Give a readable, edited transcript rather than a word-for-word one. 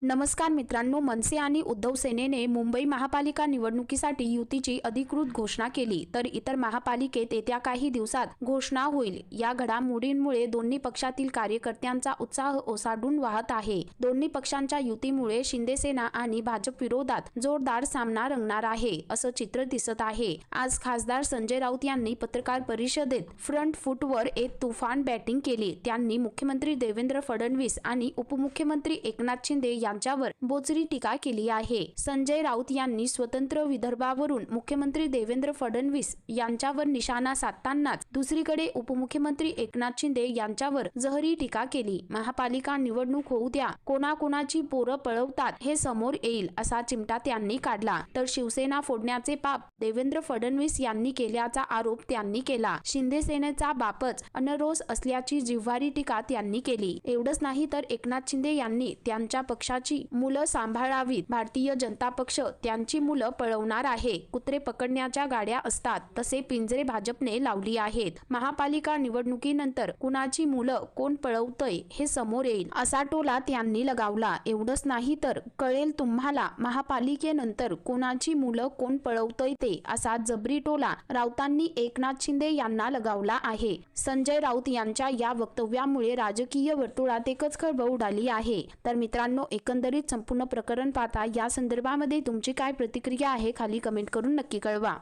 नमस्कार मित्रांनो, मनसे आणि उद्धव सेनेने मुंबई महापालिका निवडणुकीसाठी युतीची अधिकृत घोषणा केली, तर इतर महापालिकेत येत्या काही दिवसात घोषणा होईल। या घडामोडींमुळे दोन्ही पक्षातील कार्यकर्त्यांचा उत्साह ओसाडून वाहत आहे। दोन्ही पक्षांच्या युतीमुळे शिंदे सेना आणि भाजप विरोधात जोरदार सामना रंगणार आहे, असं चित्र दिसत आहे। आज खासदार संजय राऊत यांनी पत्रकार परिषदेत फ्रंट फूटवर एक तुफान बॅटिंग केली। त्यांनी मुख्यमंत्री देवेंद्र फडणवीस आणि उपमुख्यमंत्री एकनाथ शिंदे यांच्यावर बोचरी टीका केली आहे। संजय राऊत यांनी स्वतंत्र विदर्भावरून मुख्यमंत्री देवेंद्र फडणवीस यांच्यावर निशाणा साधतानाच दुसरीकडे उपमुख्यमंत्री एकनाथ शिंदे यांच्यावर जहरी टीका केली। महापालिका निवडणूक होऊ द्या, कोणाकोणाची पोरं पळवतात हे समोर येईल, असा चिमटा त्यांनी काढला। तर शिवसेना फोडण्याचे पाप देवेंद्र फडणवीस यांनी केल्याचा आरोप त्यांनी केला। शिंदे सेनेचा बापच अनरोस असल्याची जिव्हारी टीका त्यांनी केली। एवढंच नाही तर एकनाथ शिंदे यांनी त्यांच्या पक्षाची मुलं सांभाळावीत, भारतीय जनता पक्ष त्यांची मुलं पळवणार आहे। कुत्रे पकडण्याच्या गाड्या असतात तसे पिंजरे भाजपने लावली आहेत। महापालिका निवडणुकीनंतर कुणाची मुलं कोण पळवतय हे समोर येईल, असा टोला त्यांनी लगावला। एवढंच नाही तर कळेल तुम्हाला महापालिकेनंतर कोणाची मुलं कोण पळवतय ते, असा जबरी टोला राऊतांनी एकनाथ शिंदे यांना लगावला आहे। संजय राऊत यांच्या या वक्तव्यामुळे राजकीय वर्तुळात एकच खळबळ उडाली आहे। तर मित्रांनो, एकंदरीत संपूर्ण प्रकरण पाहता या संदर्भामध्ये तुमची काय प्रतिक्रिया आहे, खाली कमेंट करून नक्की कळवा।